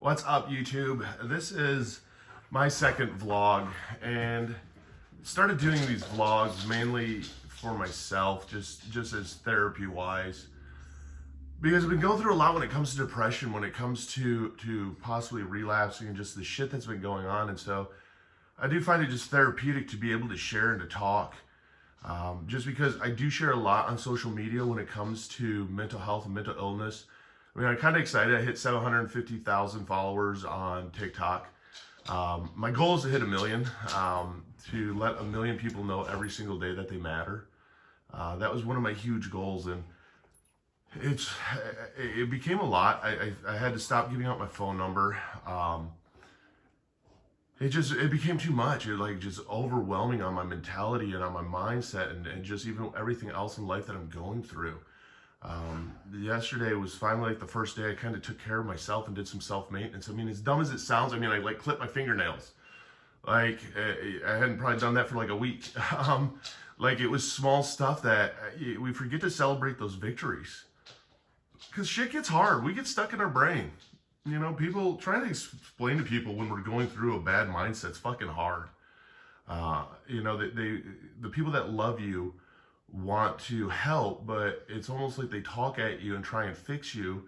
What's up, YouTube? This is my second vlog, and started doing these vlogs mainly for myself, just as therapy wise, because I've been going through a lot when it comes to depression, when it comes to possibly relapsing, and just the shit that's been going on. And so I do find it just therapeutic to be able to share and to talk, just because I do share a lot on social media when it comes to mental health and mental illness. I mean, I'm kind of excited. I hit 750,000 followers on TikTok. My goal is to hit 1 million, to let 1 million people know every single day that they matter. That was one of my huge goals, and it became a lot. I had to stop giving out my phone number. It became too much. It just overwhelming on my mentality and on my mindset, and just even everything else in life that I'm going through. Yesterday was finally like the first day I kind of took care of myself and did some self-maintenance. I mean, as dumb as it sounds, I mean, I like clipped my fingernails. Like, I hadn't probably done that for like a week. Like, it was small stuff that we forget to celebrate those victories. Because shit gets hard. We get stuck in our brain. You know, people trying to explain to people when we're going through a bad mindset's fucking hard. You know, the people that love you want to help, but it's almost like they talk at you and try and fix you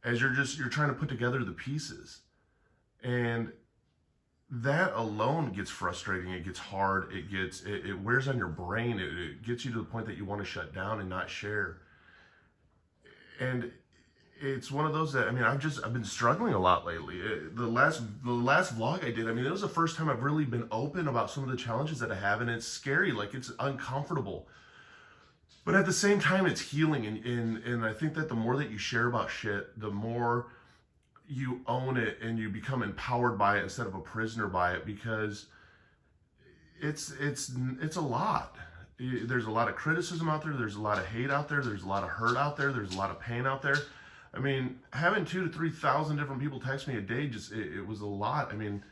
as you're trying to put together the pieces. And that alone gets frustrating. It gets hard. It wears on your brain. It gets you to the point that you want to shut down and not share. And it's one of those that, I mean, I've been struggling a lot lately. The last vlog I did, I mean, it was the first time I've really been open about some of the challenges that I have, and it's scary. Like, it's uncomfortable. But at the same time, it's healing, and I think that the more that you share about shit, the more you own it and you become empowered by it instead of a prisoner by it, because it's a lot. There's a lot of criticism out there. There's a lot of hate out there. There's a lot of hurt out there. There's a lot of pain out there. I mean, having 2,000 to 3,000 different people text me a day, it was a lot. I mean,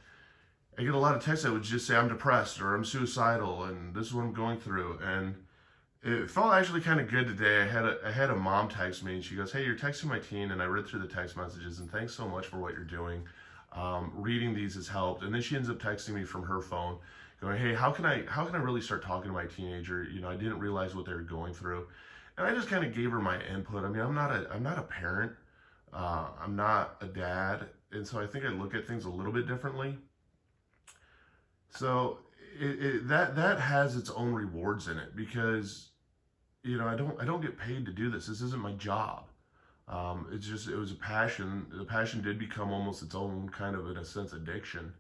I get a lot of texts that would just say I'm depressed or I'm suicidal and this is what I'm going through. And it felt actually kind of good today. I had a mom text me, and she goes, "Hey, you're texting my teen," and I read through the text messages, and thanks so much for what you're doing. Reading these has helped. And then she ends up texting me from her phone, going, "Hey, how can I really start talking to my teenager? You know, I didn't realize what they were going through." And I just kind of gave her my input. I mean, I'm not a parent. I'm not a dad, and so I think I look at things a little bit differently. So that has its own rewards in it, because, you know, I don't get paid to do this. This isn't my job. It was a passion. The passion did become almost its own kind of, in a sense, addiction.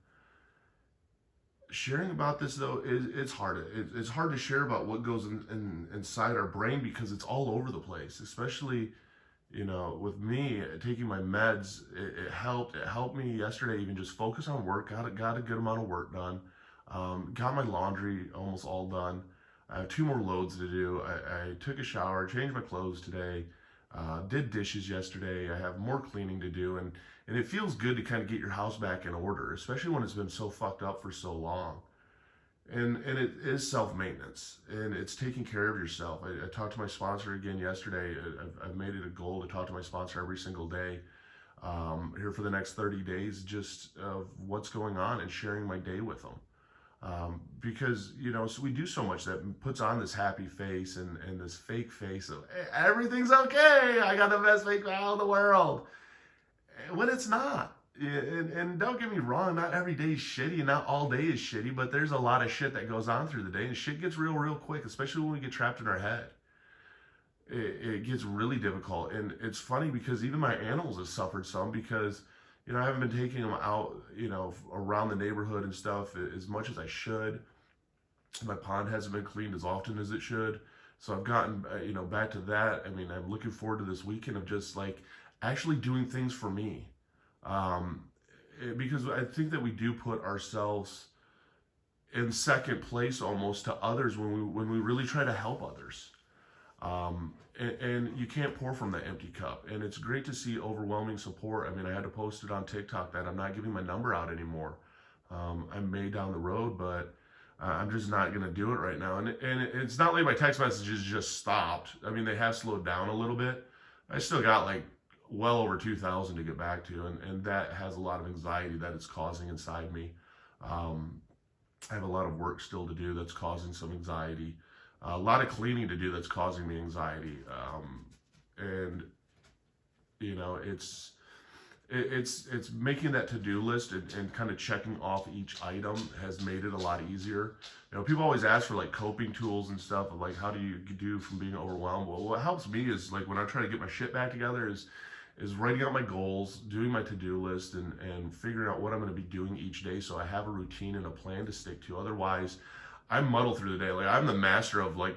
Sharing about this, though, it's hard. It's hard to share about what goes inside our brain, because it's all over the place. Especially, you know, with me taking my meds, it helped. It helped me yesterday even just focus on work. Got a good amount of work done. Got my laundry almost all done. I have 2 more loads to do. I took a shower, changed my clothes today, did dishes yesterday. I have more cleaning to do, and it feels good to kind of get your house back in order, especially when it's been so fucked up for so long. And it is self-maintenance, and it's taking care of yourself. I talked to my sponsor again yesterday. I've made it a goal to talk to my sponsor every single day here for the next 30 days, just of what's going on and sharing my day with them. Because, you know, so we do so much that puts on this happy face and this fake face of, hey, everything's okay, I got the best fake smile in the world, when it's not. And don't get me wrong, not every day is shitty and not all day is shitty, but there's a lot of shit that goes on through the day, and shit gets real quick, especially when we get trapped in our head. It gets really difficult. And it's funny because even my animals have suffered some, because, you know, I haven't been taking them out, you know, around the neighborhood and stuff as much as I should. My pond hasn't been cleaned as often as it should. So I've gotten, you know, back to that. I mean, I'm looking forward to this weekend of just like actually doing things for me. Because I think that we do put ourselves in second place almost to others when we really try to help others. And you can't pour from the empty cup. And it's great to see overwhelming support. I mean, I had to post it on TikTok that I'm not giving my number out anymore. I may down the road, but I'm just not going to do it right now. And it's not like my text messages just stopped. I mean, they have slowed down a little bit. I still got like well over 2,000 to get back to, and that has a lot of anxiety that it's causing inside me. Um, I have a lot of work still to do that's causing some anxiety, a lot of cleaning to do that's causing me anxiety, and you know, it's making that to-do list and kind of checking off each item has made it a lot easier. You know, people always ask for like coping tools and stuff of like, how do you do from being overwhelmed? Well, what helps me is like when I try to get my shit back together is writing out my goals, doing my to-do list, and figuring out what I'm going to be doing each day, so I have a routine and a plan to stick to. Otherwise, I muddle through the day. Like I'm the master of like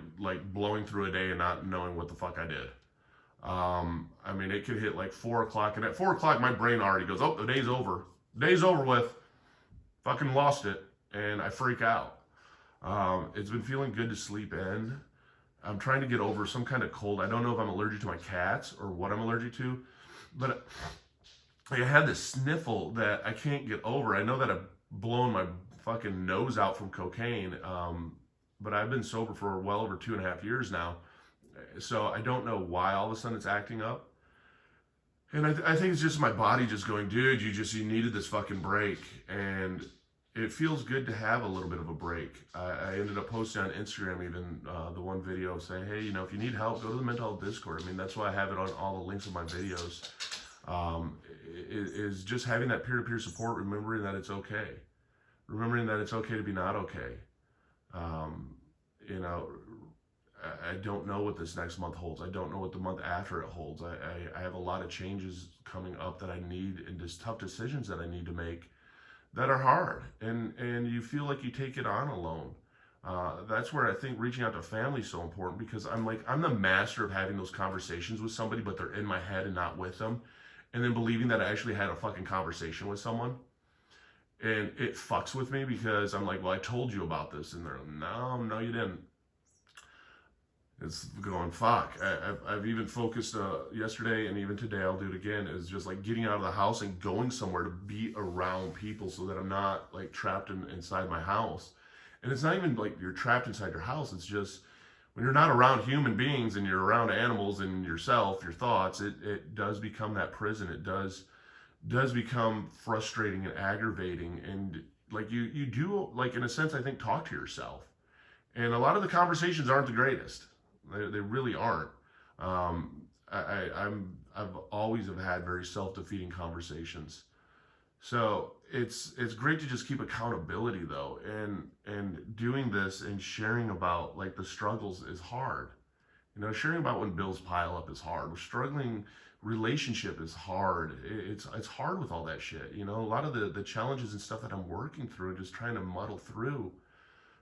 blowing through a day and not knowing what the fuck I did. I mean, it could hit like 4 o'clock, and at 4 o'clock, my brain already goes, "Oh, the day's over. The day's over with. Fucking lost it," and I freak out. It's been feeling good to sleep in. I'm trying to get over some kind of cold. I don't know if I'm allergic to my cats or what I'm allergic to, but I had this sniffle that I can't get over. I know that I've blown my fucking nose out from cocaine, but I've been sober for well over 2.5 years now. So I don't know why all of a sudden it's acting up. And I think it's just my body just going, dude, you needed this fucking break. And it feels good to have a little bit of a break. I ended up posting on Instagram even the one video saying, hey, you know, if you need help, go to the mental health Discord. I mean, that's why I have it on all the links of my videos. Is just having that peer-to-peer support, remembering that it's okay. Remembering that it's okay to be not okay. You know, I don't know what this next month holds. I don't know what the month after it holds. I have a lot of changes coming up that I need, and just tough decisions that I need to make that are hard. And you feel like you take it on alone. That's where I think reaching out to family is so important, because I'm the master of having those conversations with somebody, but they're in my head and not with them. And then believing that I actually had a fucking conversation with someone. And it fucks with me because I'm like, well, I told you about this. And they're like, no, you didn't. It's going, fuck. I've even focused yesterday, and even today I'll do it again, is just like getting out of the house and going somewhere to be around people so that I'm not like trapped inside my house. And it's not even like you're trapped inside your house. It's just when you're not around human beings and you're around animals and yourself, your thoughts, it does become that prison. It does become frustrating and aggravating. And like you do, like in a sense, I think, talk to yourself. And a lot of the conversations aren't the greatest. They really aren't. I've always have had very self-defeating conversations. So it's great to just keep accountability though, and doing this and sharing about like the struggles is hard. You know, sharing about when bills pile up is hard. Struggling relationship is hard. It's hard with all that shit. You know, a lot of the challenges and stuff that I'm working through and just trying to muddle through,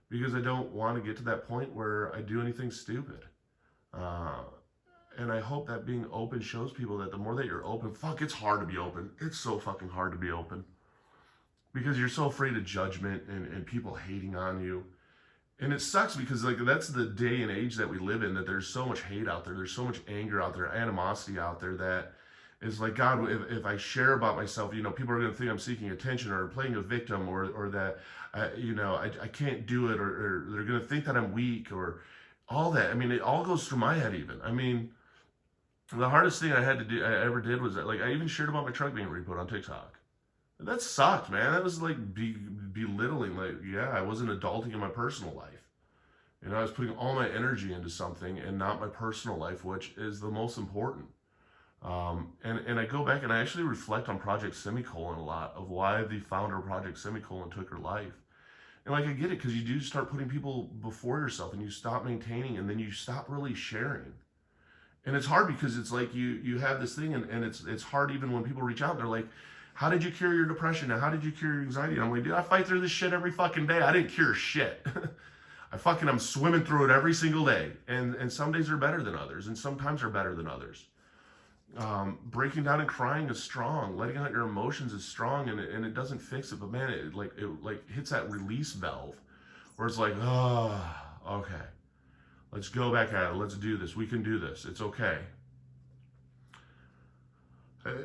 because I don't want to get to that point where I do anything stupid. And I hope that being open shows people that the more that you're open, fuck, it's hard to be open. It's so fucking hard to be open. Because you're so afraid of judgment and people hating on you. And it sucks because like that's the day and age that we live in, that there's so much hate out there. There's so much anger out there, animosity out there, that is like, God, if I share about myself, you know, people are going to think I'm seeking attention or playing a victim, or that, you know, I can't do it, or they're going to think that I'm weak, or all that. I mean, it all goes through my head even. I mean, the hardest thing I ever did was that, like, I even shared about my truck being repoed on TikTok. That sucked, man. That was like belittling. Like, yeah, I wasn't adulting in my personal life. You know, I was putting all my energy into something and not my personal life, which is the most important. And I go back and I actually reflect on Project Semicolon a lot, of why the founder of Project Semicolon took her life. And like, I get it, because you do start putting people before yourself, and you stop maintaining, and then you stop really sharing. And it's hard because it's like you have this thing, and it's hard even when people reach out and they're like, how did you cure your depression? And how did you cure your anxiety? And I'm like, dude, I fight through this shit every fucking day. I didn't cure shit. I'm swimming through it every single day. And some days are better than others, and sometimes are better than others. Breaking down and crying is strong. Letting out your emotions is strong, and it doesn't fix it. But man, it hits that release valve where it's like, oh, okay, let's go back at it. Let's do this. We can do this. It's okay.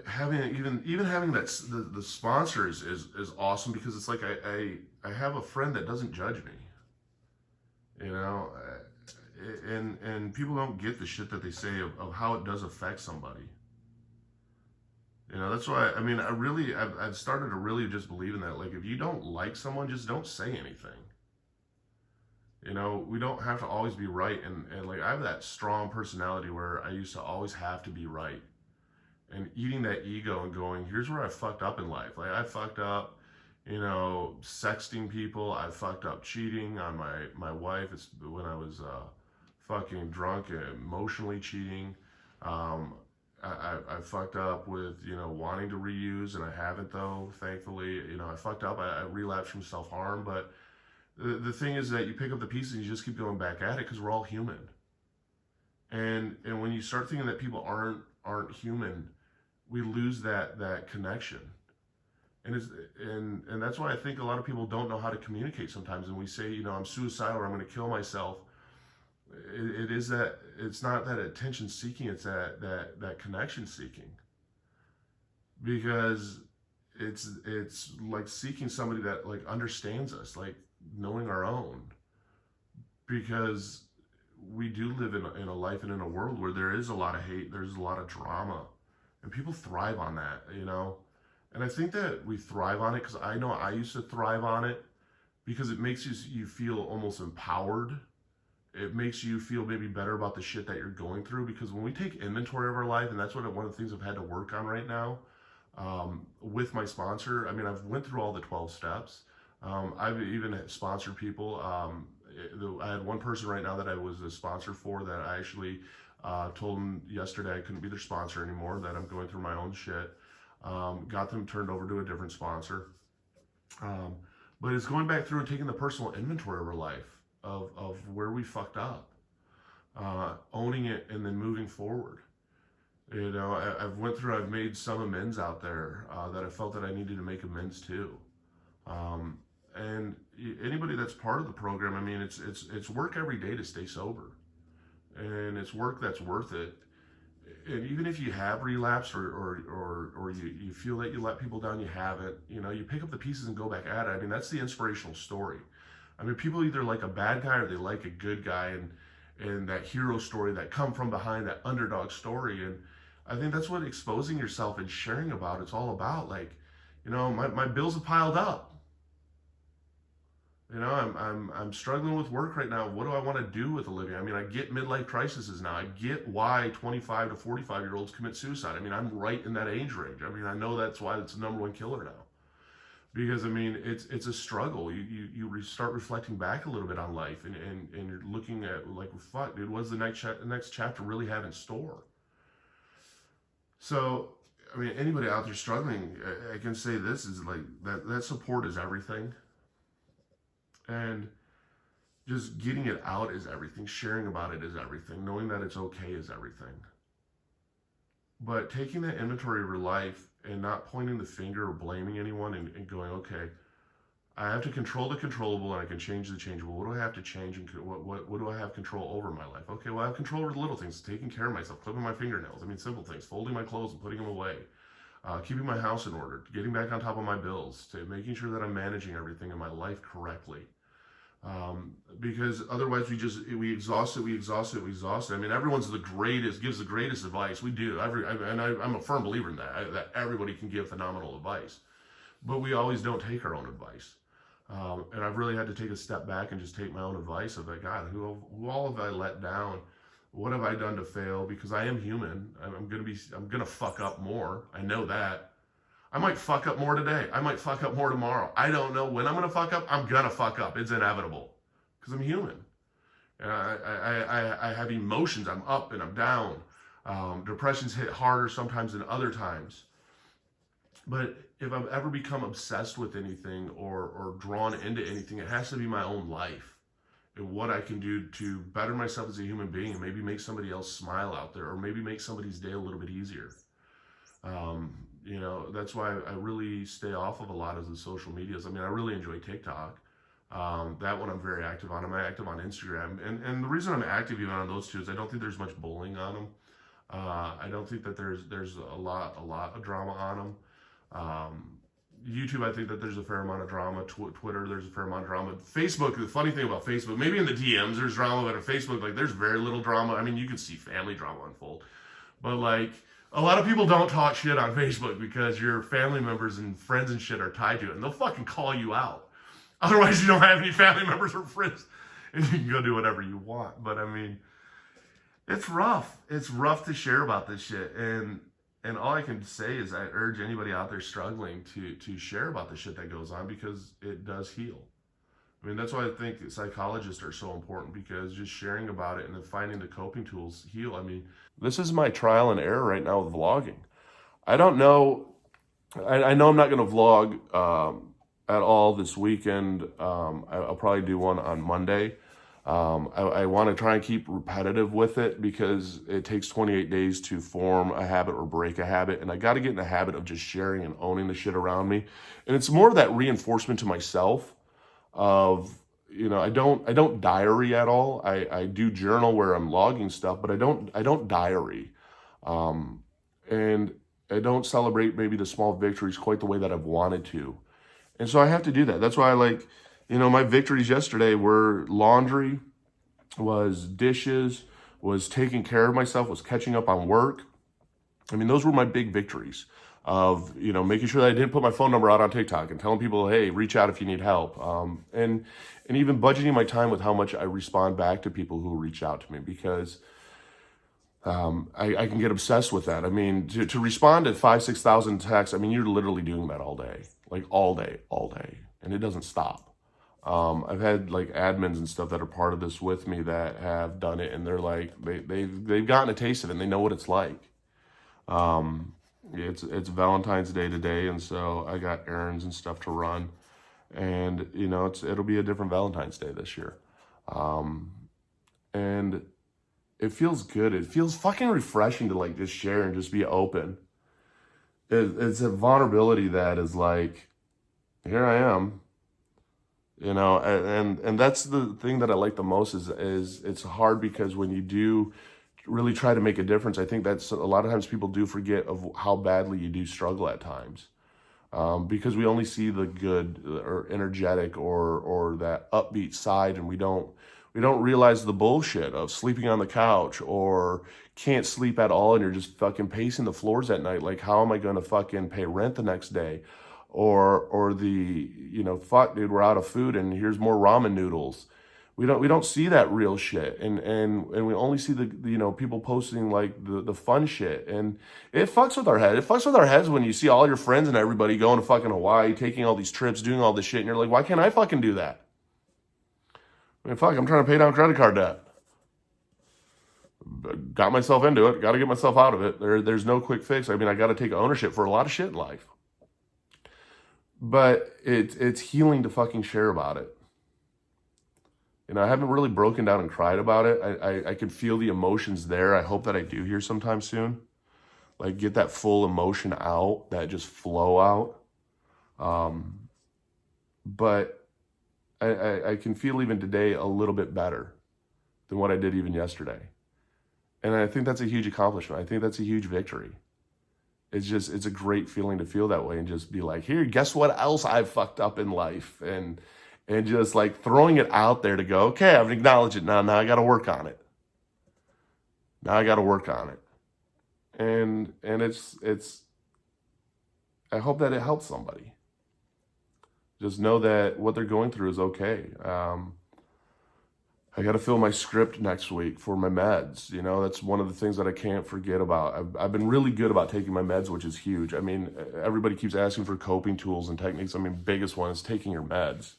Having that the sponsor is awesome, because it's like I have a friend that doesn't judge me. You know, and people don't get the shit that they say of how it does affect somebody. You know, that's why, I mean, I've started to really just believe in that. Like, if you don't like someone, just don't say anything. You know, we don't have to always be right. And like, I have that strong personality where I used to always have to be right. And eating that ego and going, here's where I fucked up in life. Like, I fucked up, you know, sexting people. I fucked up cheating on my wife. It's when I was fucking drunk and emotionally cheating. Um, I fucked up with, you know, wanting to reuse, and I haven't, though, thankfully. You know, I fucked up. I relapsed from self-harm. But the thing is that you pick up the pieces and you just keep going back at it because we're all human. And when you start thinking that people aren't human, we lose that connection. And that's why I think a lot of people don't know how to communicate sometimes. And we say, you know, I'm suicidal or I'm going to kill myself. It's not that attention seeking, it's that connection seeking. Because it's like seeking somebody that like understands us, like knowing our own. Because we do live in a life and in a world where there is a lot of hate, there's a lot of drama, and people thrive on that, you know. And I think that we thrive on it because I know I used to thrive on it because it makes you feel almost empowered. It makes you feel maybe better about the shit that you're going through, because when we take inventory of our life, and that's one of the things I've had to work on right now with my sponsor. I mean, I've went through all the 12 steps. I've even sponsored people. I had one person right now that I was a sponsor for that I actually told them yesterday I couldn't be their sponsor anymore, that I'm going through my own shit. Got them turned over to a different sponsor. But it's going back through and taking the personal inventory of our life, of where we fucked up, owning it, and then moving forward. You know, I've made some amends out there that I felt that I needed to make amends to. And anybody that's part of the program, I mean, it's work every day to stay sober, and it's work that's worth it. And even if you have relapsed or you feel that you let people down, you haven't, you know, you pick up the pieces and go back at it. I mean, that's the inspirational story. I mean, people either like a bad guy or they like a good guy, and that hero story, that come from behind, that underdog story. And I think that's what exposing yourself and sharing about it's all about. Like, you know, my bills have piled up. You know, I'm struggling with work right now. What do I want to do with a living? I mean, I get midlife crises now. I get why 25 to 45-year-olds commit suicide. I mean, I'm right in that age range. I mean, I know that's why it's the number one killer now. Because, I mean, it's a struggle. You start reflecting back a little bit on life, and you're looking at, like, fuck, dude, what does the next chapter really have in store? So, I mean, anybody out there struggling, I can say this is like, that support is everything. And just getting it out is everything. Sharing about it is everything. Knowing that it's okay is everything. But taking that inventory of your life and not pointing the finger or blaming anyone, and going, okay, I have to control the controllable and I can change the changeable. What do I have to change, and what do I have control over in my life? Okay, well, I have control over the little things, taking care of myself, clipping my fingernails. I mean, simple things, folding my clothes and putting them away, keeping my house in order, getting back on top of my bills, to making sure that I'm managing everything in my life correctly. Because otherwise we exhaust it. I mean, everyone's gives the greatest advice. We do. I'm a firm believer in that everybody can give phenomenal advice, but we always don't take our own advice. And I've really had to take a step back and just take my own advice of, like, God, who all have I let down? What have I done to fail? Because I am human. I'm gonna fuck up more. I know that. I might fuck up more today. I might fuck up more tomorrow. I don't know when I'm going to fuck up. I'm going to fuck up. It's inevitable because I'm human. And I have emotions. I'm up and I'm down. Depression's hit harder sometimes than other times. But if I've ever become obsessed with anything or drawn into anything, it has to be my own life and what I can do to better myself as a human being, and maybe make somebody else smile out there, or maybe make somebody's day a little bit easier. You know, that's why I really stay off of a lot of the social medias. I mean, I really enjoy TikTok. That one I'm very active on. I'm active on Instagram. And the reason I'm active even on those two is I don't think there's much bullying on them. I don't think that there's a lot of drama on them. YouTube, I think that there's a fair amount of drama. Twitter, there's a fair amount of drama. Facebook, the funny thing about Facebook, maybe in the DMs there's drama, but on Facebook, like, there's very little drama. I mean, you can see family drama unfold. But, like, A lot of people don't talk shit on Facebook because your family members and friends and shit are tied to it, and they'll fucking call you out. Otherwise, you don't have any family members or friends, and you can go do whatever you want. But I mean, it's rough. It's rough to share about this shit, and all I can say is I urge anybody out there struggling to share about the shit that goes on because it does heal. I mean, that's why I think psychologists are so important, because just sharing about it and then finding the coping tools heal. I mean, this is my trial and error right now with vlogging. I don't know. I know I'm not going to vlog at all this weekend. I'll probably do one on Monday. I want to try and keep repetitive with it because it takes 28 days to form a habit or break a habit. And I got to get in the habit of just sharing and owning the shit around me. And it's more of that reinforcement to myself of, you know, I don't diary at all. I do journal where I'm logging stuff, but I don't diary. And I don't celebrate maybe the small victories quite the way that I've wanted to. And so I have to do that. That's why I like, you know, my victories yesterday were laundry, was dishes, was taking care of myself, was catching up on work. I mean, those were my big victories of, you know, making sure that I didn't put my phone number out on TikTok and telling people, hey, reach out if you need help. And even budgeting my time with how much I respond back to people who reach out to me, because I can get obsessed with that. I mean, to respond to 5,000-6,000 texts, I mean, you're literally doing that all day, like all day, and it doesn't stop. I've had like admins and stuff that are part of this with me that have done it, and they're like, they've gotten a taste of it and they know what it's like. It's Valentine's Day today, and so I got errands and stuff to run, and you know, it'll be a different Valentine's Day this year. And it feels good. It feels fucking refreshing to like just share and just be open. It's a vulnerability that is like, here I am. You know, and that's the thing that I like the most is it's hard because when you do really try to make a difference, I think that's a lot of times people do forget of how badly you do struggle at times, because we only see the good or energetic or that upbeat side, and we don't realize the bullshit of sleeping on the couch or can't sleep at all, and you're just fucking pacing the floors at night. Like, how am I going to fucking pay rent the next day? Or the, you know, fuck dude, we're out of food and here's more ramen noodles. We don't see that real shit, and we only see the, you know, people posting like the fun shit, and it fucks with our head. It fucks with our heads when you see all your friends and everybody going to fucking Hawaii, taking all these trips, doing all this shit, and you're like, why can't I fucking do that? I mean, fuck, I'm trying to pay down credit card debt. Got myself into it. Got to get myself out of it. There's no quick fix. I mean, I got to take ownership for a lot of shit in life. But it's healing to fucking share about it. You know, I haven't really broken down and cried about it. I can feel the emotions there. I hope that I do here sometime soon. Like, get that full emotion out, that just flow out. But I can feel even today a little bit better than what I did even yesterday. And I think that's a huge accomplishment. I think that's a huge victory. It's a great feeling to feel that way and just be like, here, guess what else I've fucked up in life? And just like throwing it out there to go, okay, I've acknowledged it now. Now I got to work on it. And it's, I hope that it helps somebody. Just know that what they're going through is okay. I got to fill my script next week for my meds. You know, that's one of the things that I can't forget about. I've been really good about taking my meds, which is huge. I mean, everybody keeps asking for coping tools and techniques. I mean, biggest one is taking your meds.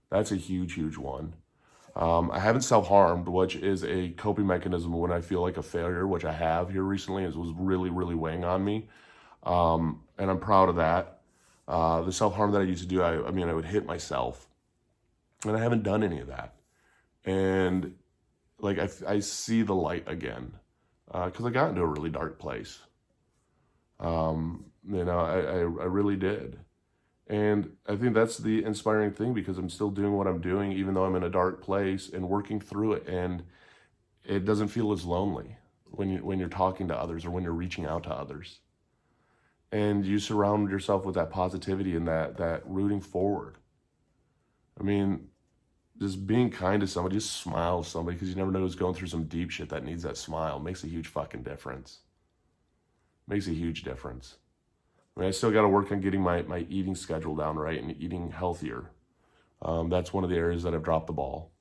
That's a huge, huge one. I haven't self-harmed, which is a coping mechanism when I feel like a failure, which I have here recently. It was really, really weighing on me. And I'm proud of that. The self-harm that I used to do, I mean, I would hit myself. And I haven't done any of that. And like, I see the light again, because I got into a really dark place. You know, I really did. And I think that's the inspiring thing, because I'm still doing what I'm doing, even though I'm in a dark place, and working through it. And it doesn't feel as lonely when you're talking to others or when you're reaching out to others. And you surround yourself with that positivity and that rooting forward. I mean, just being kind to somebody, just smile at somebody, because you never know who's going through some deep shit that needs that smile. It makes a huge fucking difference. makes a huge difference. I mean, I still got to work on getting my eating schedule down right and eating healthier. That's one of the areas that I've dropped the ball.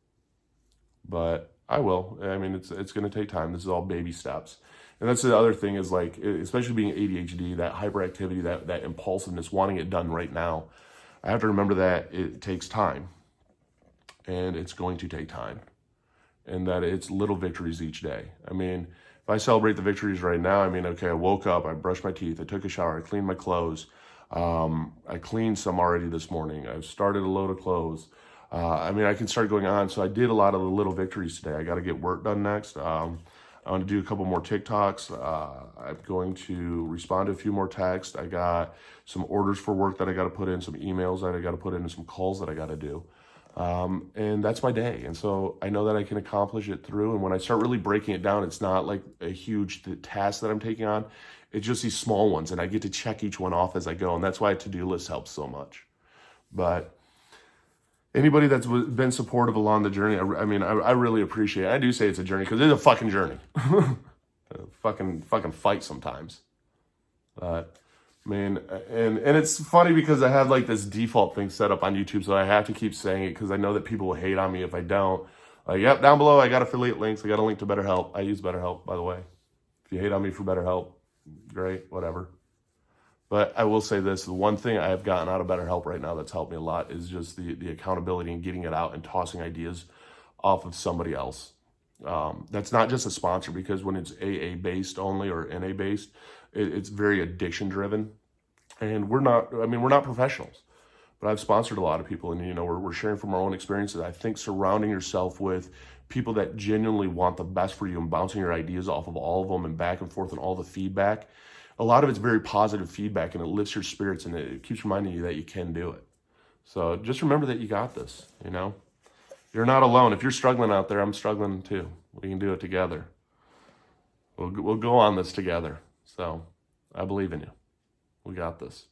But I will. I mean, it's going to take time. This is all baby steps. And that's the other thing is like, especially being ADHD, that hyperactivity, that impulsiveness, wanting it done right now. I have to remember that it takes time. And it's going to take time. And that it's little victories each day. I mean, if I celebrate the victories right now, I mean, okay, I woke up, I brushed my teeth, I took a shower, I cleaned my clothes. I cleaned some already this morning. I've started a load of clothes. I mean, I can start going on. So I did a lot of the little victories today. I got to get work done next. I want to do a couple more TikToks. I'm going to respond to a few more texts. I got some orders for work that I got to put in, some emails that I got to put in, and some calls that I got to do. And that's my day. And so I know that I can accomplish it through. And when I start really breaking it down, it's not like a huge task that I'm taking on. It's just these small ones. And I get to check each one off as I go. And that's why a to-do list helps so much. But anybody that's been supportive along the journey, I mean, I really appreciate it. I do say it's a journey because it's a fucking journey. fucking fight sometimes. But I mean, and it's funny because I have like this default thing set up on YouTube, so I have to keep saying it because I know that people will hate on me if I don't. Yep, down below I got affiliate links. I got a link to BetterHelp. I use BetterHelp, by the way. If you hate on me for BetterHelp, great, whatever. But I will say this, the one thing I have gotten out of BetterHelp right now that's helped me a lot is just the accountability and getting it out and tossing ideas off of somebody else. That's not just a sponsor, because when it's AA based only or NA based, it's very addiction driven. And we're not professionals, but I've sponsored a lot of people, and we're sharing from our own experiences. I think surrounding yourself with people that genuinely want the best for you and bouncing your ideas off of all of them and back and forth and all the feedback, a lot of it's very positive feedback, and it lifts your spirits and it keeps reminding you that you can do it. So just remember that you got this, You're not alone. If you're struggling out there, I'm struggling too. We can do it together. We'll go on this together. So I believe in you. We got this.